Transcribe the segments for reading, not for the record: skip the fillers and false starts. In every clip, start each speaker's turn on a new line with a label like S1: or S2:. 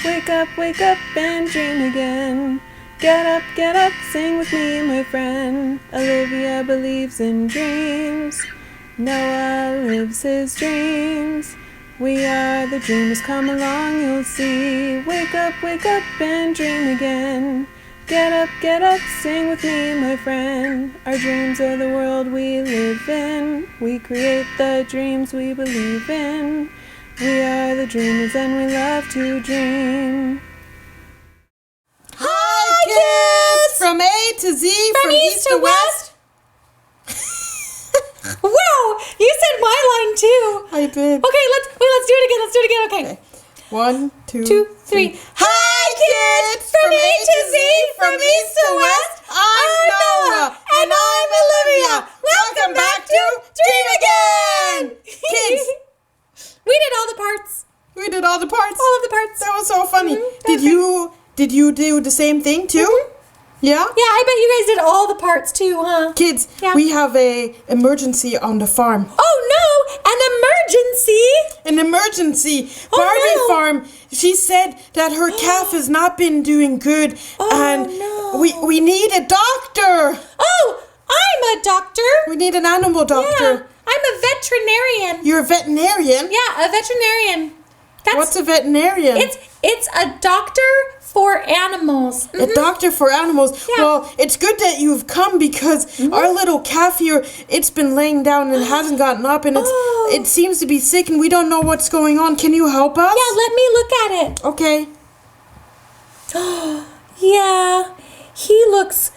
S1: wake up and dream again. Get up, sing with me, my friend. Olivia believes in dreams. Noah lives his dreams. We are the dreamers, come along, you'll see. Wake up and dream again. Get up, sing with me, my friend. Our dreams are the world we live in. We create the dreams we believe in. We are the dreamers and we love to dream.
S2: Hi, kids! From A to Z, from East to West.
S3: Wow, you said my line too.
S2: I did.
S3: Okay, let's do it again. Okay.
S2: 1, 2,
S3: 3.
S2: Hi, kids! From A to Z, from East to West. I'm Noah, and I'm Olivia. Welcome back to Dream Again! Kids,
S3: We did all the parts.
S2: we did all the parts.
S3: All of the parts.
S2: That was so funny.
S3: Mm-hmm.
S2: Did you do the same thing too?
S3: Mm-hmm.
S2: Yeah?
S3: Yeah, I bet you guys did all the parts too, huh?
S2: Kids,
S3: Yeah.
S2: we have a emergency on the farm.
S3: Oh no, an emergency!
S2: An emergency.
S3: Oh,
S2: Barbie
S3: no.
S2: Farm. She said that her calf has not been doing good,
S3: Oh,
S2: and
S3: no.
S2: we need a doctor.
S3: Oh, I'm a doctor.
S2: We need an animal
S3: Yeah,
S2: doctor.
S3: I'm a veterinarian.
S2: You're a veterinarian?
S3: Yeah, a veterinarian.
S2: What's a veterinarian?
S3: It's a doctor for animals.
S2: A doctor for animals.
S3: Yeah.
S2: Well, it's good that you've come because our little calf here, it's been laying down and hasn't gotten up, and it seems to be sick, and we don't know what's going on. Can you help us?
S3: Yeah, let me look at it.
S2: Okay.
S3: Yeah, he looks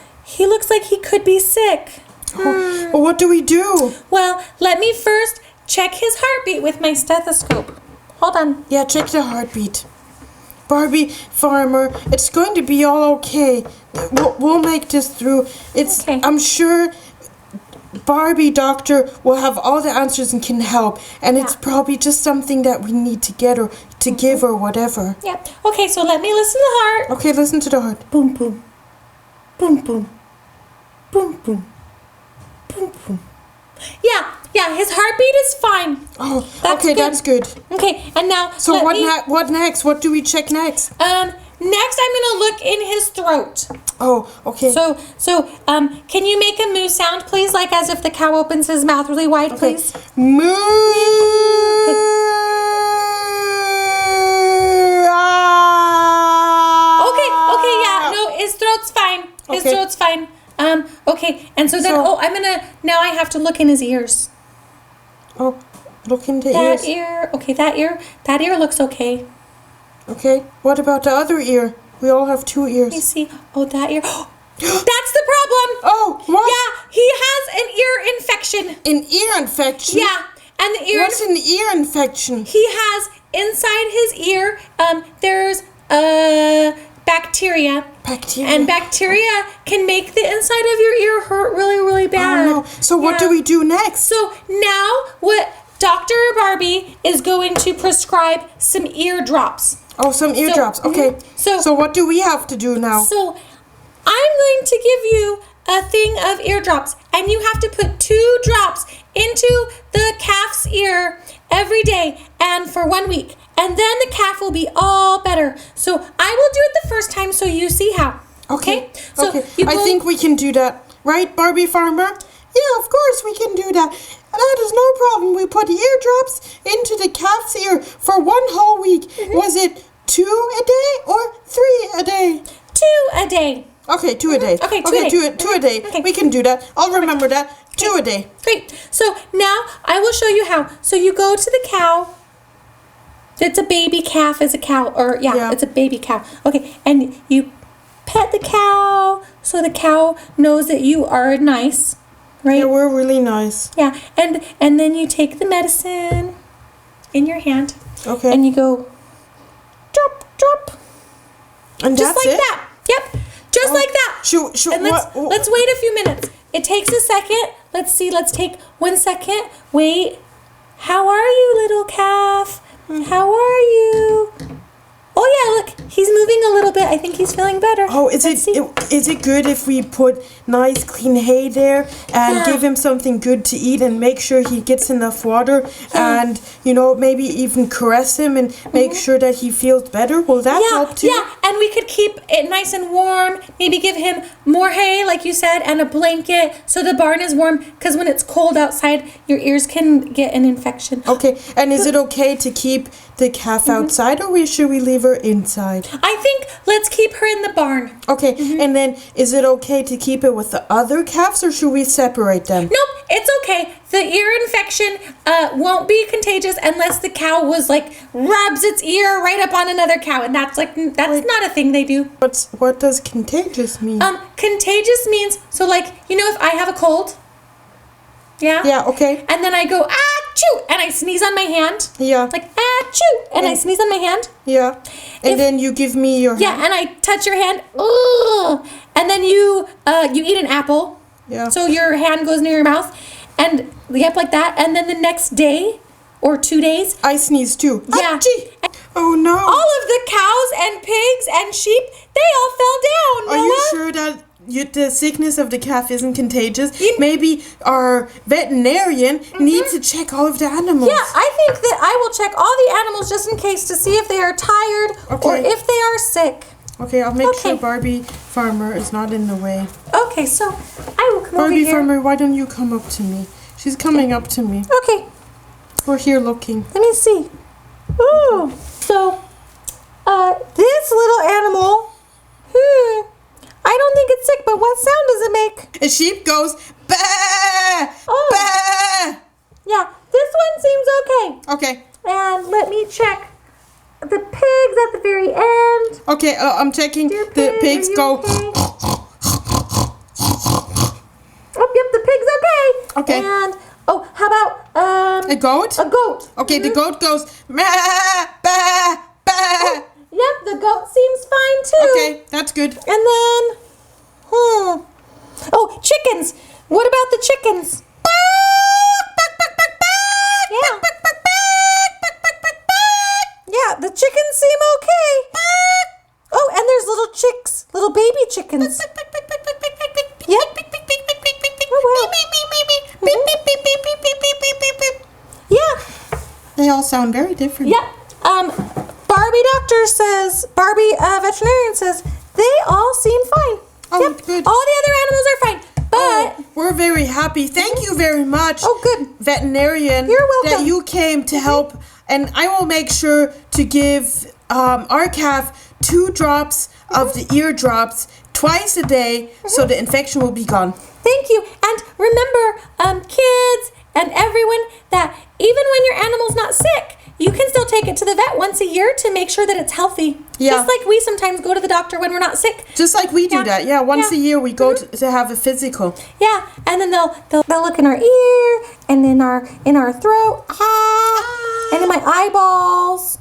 S3: like he could be sick.
S2: Well, what do we do?
S3: Well, let me first check his heartbeat with my stethoscope. Hold on.
S2: Yeah, check the heartbeat. Barbie Farmer, it's going to be all okay. We'll make this through.
S3: Okay.
S2: I'm sure Barbie Doctor will have all the answers and can help. And it's probably just something that we need to get or to give or whatever.
S3: Yeah. Okay, so let me listen to the heart.
S2: Okay, listen to the heart.
S3: Boom, boom. Boom, boom. Boom, boom. Boom, boom. Yeah, his heartbeat is fine.
S2: Oh,
S3: That's
S2: okay,
S3: good.
S2: that's good.
S3: Okay, and now
S2: So
S3: let me,
S2: what next? What do we check next?
S3: next I'm gonna look in his throat.
S2: Oh, okay.
S3: So can you make a moo sound, please, like as if the cow opens his mouth really wide, please?
S2: Moo.
S3: Okay, yeah, no, his throat's fine. His
S2: Okay.
S3: throat's fine. Okay, and so then, now I have to look in his ears.
S2: Oh, look into
S3: That
S2: ears.
S3: ear, okay, that ear looks okay.
S2: Okay, what about the other ear? We all have 2
S3: Let me
S2: ears.
S3: see. Oh, that ear. That's the problem.
S2: Oh, what?
S3: Yeah, he has an ear infection.
S2: An ear infection?
S3: Yeah, and the ear.
S2: What's an ear infection?
S3: He has inside his ear. There's bacteria.
S2: Bacteria.
S3: And bacteria can make the inside of your ear hurt really, really bad.
S2: Oh no. So what do we do next?
S3: So now what Dr. Barbie is going to prescribe some ear drops.
S2: Oh, some eardrops. Okay. So what do we have to do now?
S3: So I'm going to give you a thing of eardrops, and you have to put 2 drops into the calf's ear every day and for 1 week. And then the calf will be all better. So I will do it the first time so you see how. Okay? So
S2: okay.
S3: you
S2: I
S3: go-
S2: think we can do that. Right, Barbie Farmer? Yeah, of course we can do that. That is no problem. We put eardrops into the calf's ear for 1 whole week. Was it 2 a day or 3 a day?
S3: 2 a day.
S2: Okay, 2 a day.
S3: Okay, 2 a day.
S2: 2 a day.
S3: Okay.
S2: We can do that. I'll remember that. 2 a day.
S3: Great. So now I will show you how. So you go to the cow. It's a baby calf, is a cow, or
S2: Yeah.
S3: it's a baby cow. Okay, and you pet the cow so the cow knows that you are nice, right?
S2: Yeah, we're really nice.
S3: Yeah, and then you take the medicine in your hand.
S2: Okay.
S3: And you go drop, drop,
S2: And
S3: just
S2: that's
S3: like
S2: it?
S3: that. Yep, just like that.
S2: Shoot,
S3: And let's wait a few minutes. It takes a second. Let's see. Let's take 1 second. Wait. How are you, little calf? How are you? Oh yeah, look. He's moving a little bit. I think he's feeling better.
S2: Oh, is
S3: Let's see.
S2: is it good if we put nice clean hay there and
S3: Yeah.
S2: give him something good to eat and make sure he gets enough water and, you know, maybe even caress him and make sure that he feels better? Will that help too?
S3: Yeah, and we could keep it nice and warm. Maybe give him more hay, like you said, and a blanket so the barn is warm. Because when it's cold outside, your ears can get an infection.
S2: Okay, and is it okay to keep the calf outside or should we leave her inside?
S3: I think let's keep her in the barn.
S2: Okay, and then is it okay to keep it with the other calves or should we separate them?
S3: Nope, it's okay. The ear infection won't be contagious unless the cow was like rubs its ear right up on another cow, and that's not a thing they do.
S2: What does contagious mean?
S3: Contagious means so like if I have a cold. Yeah.
S2: Yeah, okay.
S3: And then I go achoo, and I sneeze on my hand.
S2: Yeah.
S3: Like achoo, and I sneeze on my hand.
S2: Yeah. And then you give me your hand.
S3: Yeah, and I touch your hand. Ugh. And then you eat an apple.
S2: Yeah.
S3: So your hand goes near your mouth, and yep, like that. And then the next day or 2 days,
S2: I sneeze too.
S3: Yeah.
S2: Achoo. Oh no.
S3: all of the cows and pigs and sheep, they all fell down.
S2: Are you
S3: Noah.
S2: sure that the sickness of the calf isn't contagious? Maybe our veterinarian needs to check all of the animals.
S3: Yeah, I think that I will check all the animals just in case to see if they are tired or
S2: Okay.
S3: if they are sick.
S2: Okay, I'll make sure
S3: Okay.
S2: Barbie Farmer is not in the way.
S3: Okay, so I will come over
S2: Barbie
S3: here.
S2: Farmer, why don't you come up to me? She's coming up to me.
S3: Okay,
S2: We're here looking.
S3: let me see. Ooh, so this little animal, I don't think it's sick, but what sound does it make?
S2: A sheep goes, bah!
S3: Oh.
S2: Bah!
S3: Yeah, this one seems okay.
S2: Okay,
S3: And let me check the pigs at the very end.
S2: okay, I'm checking.
S3: Dear
S2: The
S3: pig,
S2: pigs
S3: are you
S2: go.
S3: okay? Oh, yep, the pig's okay.
S2: Okay.
S3: And how about
S2: A goat?
S3: a goat?
S2: Okay, the goat goes, bah! Bah! Bah!
S3: Yep, the goat seems fine too.
S2: Okay, that's good.
S3: And then, oh, chickens. What about the chickens? Yeah. Yeah, the chickens seem okay. Oh, and there's little chicks, little baby chickens. Yep. Oh, wow. Yeah.
S2: They all sound very different.
S3: Yep. Barbie veterinarian says they all seem fine.
S2: Oh,
S3: Yep.
S2: good.
S3: All the other animals are fine, but
S2: We're very happy. Thank you very much.
S3: Oh, good.
S2: Veterinarian.
S3: You're welcome.
S2: That you came to help. And I will make sure to give our calf 2 drops of the ear drops twice a day so the infection will be gone.
S3: thank you. And remember, kids and everyone, that even when your animal's not sick, you can still take it to the vet once a year to make sure that it's healthy.
S2: Yeah.
S3: Just like we sometimes go to the doctor when we're not sick.
S2: Just like we do
S3: Yeah.
S2: that. Yeah, once
S3: Yeah.
S2: a year we go to have a physical.
S3: Yeah, and then they'll look in our ear and in our throat, and in my eyeballs.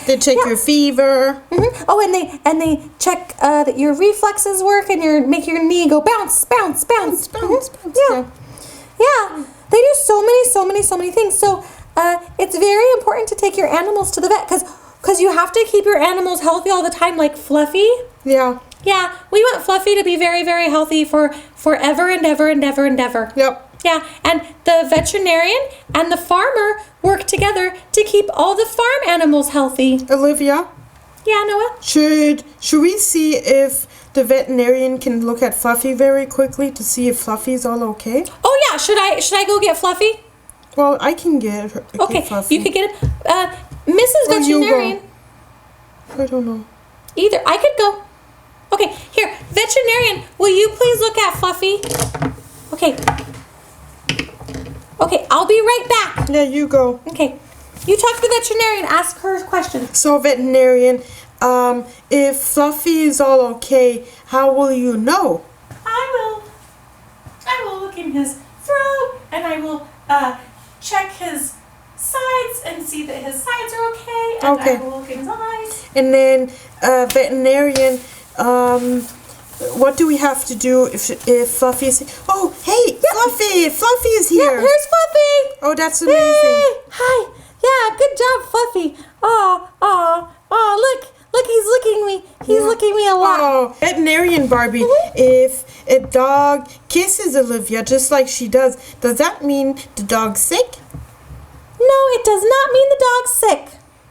S2: They check your fever.
S3: Oh, and they check that your reflexes work and make your knee go bounce, bounce, bounce,
S2: Bounce,
S3: Mhm.
S2: bounce,
S3: Yeah, yeah. They do so many things. So it's very important to take your animals to the vet because you have to keep your animals healthy all the time, like Fluffy.
S2: Yeah.
S3: Yeah, we want Fluffy to be very, very healthy for forever and ever and ever and ever.
S2: Yep.
S3: Yeah, and the veterinarian and the farmer work together to keep all the farm animals healthy.
S2: Olivia,
S3: Yeah, Noah?
S2: should we see if the veterinarian can look at Fluffy very quickly to see if Fluffy's all okay?
S3: Oh yeah, should I go get Fluffy?
S2: Well, I can get her.
S3: Okay,
S2: Fluffy.
S3: you could get him. Mrs.
S2: Or you go.
S3: Veterinarian.
S2: I don't know.
S3: Either I could go. Okay, here, veterinarian, will you please look at Fluffy? Okay. Okay, I'll be right back.
S2: Yeah, you go.
S3: Okay. You talk to the veterinarian, ask her questions.
S2: So, veterinarian, if Fluffy is all okay, how will you know?
S3: I will look in his throat and I will check his sides and see that his sides are okay. And
S2: Okay.
S3: I will look in his eyes.
S2: And then, veterinarian, what do we have to do if Fluffy is... Oh, hey, Fluffy! Fluffy is
S3: Yeah,
S2: here!
S3: here's Fluffy.
S2: Oh, that's amazing.
S3: Hey, hi. Yeah, good job, Fluffy. Oh, look, he's looking looking at me a lot.
S2: Oh, veterinarian Barbie.
S3: Mhm.
S2: If a dog kisses Olivia just like she does that mean the dog's sick?
S3: No, it does not mean the dog's sick.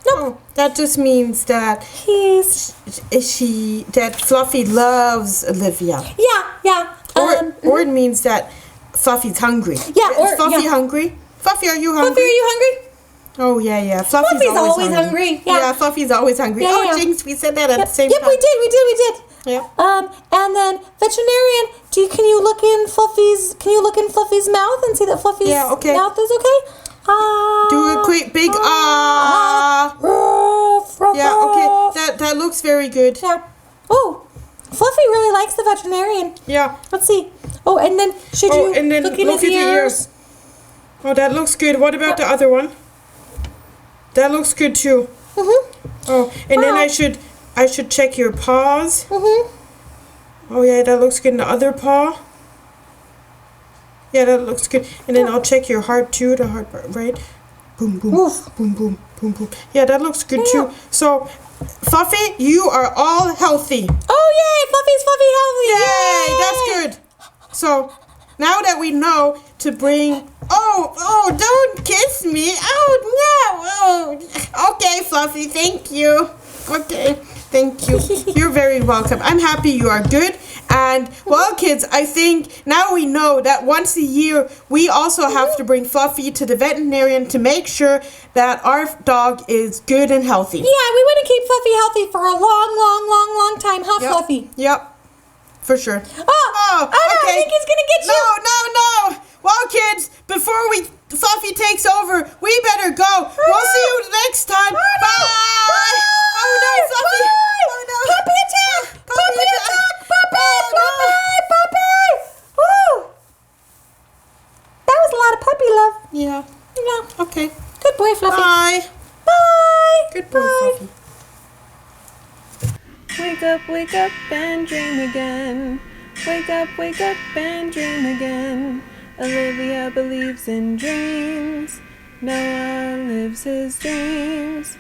S3: Nope.
S2: Oh, that just means that that Fluffy loves Olivia.
S3: Yeah.
S2: Or it means that Fluffy's hungry.
S3: Yeah,
S2: Is Fluffy hungry? Fluffy, are you hungry?
S3: Fluffy, are you hungry?
S2: Oh, yeah.
S3: Fluffy's always hungry. Yeah.
S2: Fluffy's always hungry.
S3: Yeah.
S2: Jinx, we said that at the same
S3: Yep,
S2: time.
S3: we did.
S2: Yeah.
S3: And then veterinarian, can you look in Fluffy's mouth and see that Fluffy's mouth is okay?
S2: Do a quick big Yeah, okay. That looks very good.
S3: Yeah. Oh, Fluffy really likes the veterinarian.
S2: Yeah.
S3: Let's see. Oh, and then should you look at his ears?
S2: Oh, that looks good. What about the other one? That looks good too.
S3: Mhm.
S2: Oh, and then I should check your paws.
S3: Mhm.
S2: Oh yeah, that looks good in the other paw. Yeah, that looks good. And then I'll check your heart too, the heart, right? Boom, boom,
S3: Oof.
S2: boom, boom, boom, boom. Yeah, that looks good too. So, Fluffy, you are all healthy.
S3: Oh, yay! Fluffy's healthy.
S2: Yay, that's good. So, now that we know to bring... Oh, don't kiss me. Oh, no. Oh, okay, Fluffy, thank you. Okay, thank you. You're very welcome. I'm happy you are good. And, well, kids, I think now we know that once a year, we also have to bring Fluffy to the veterinarian to make sure that our dog is good and healthy.
S3: Yeah, we want to keep Fluffy healthy for a long time, huh, Fluffy?
S2: Yep, for sure.
S3: Oh, no, I think he's going to get you.
S2: No. Well, kids, before Fluffy takes over, we better go. We'll see you next time. Bye. Oh, no, Fluffy. Oh, no.
S3: Puppy attack. Puppy attack. Puppy. Woo. That was a lot of puppy love.
S2: Yeah.
S3: Yeah.
S2: Okay.
S3: Good boy, Fluffy.
S2: Bye.
S3: Bye.
S2: Good boy, Fluffy.
S1: Wake up and dream again. Wake up and dream again. Olivia believes in dreams. Noah lives his dreams.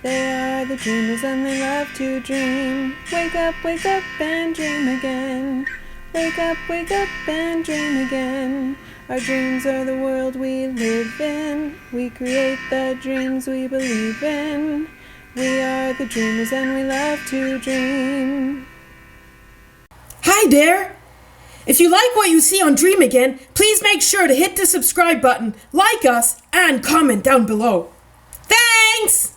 S1: They are the dreamers and they love to dream. Wake up and dream again. Wake up and dream again. Our dreams are the world we live in. We create the dreams we believe in. We are the dreamers and we love to dream.
S4: Hi there! If you like what you see on Dream Again, please make sure to hit the subscribe button, like us, and comment down below. Thanks!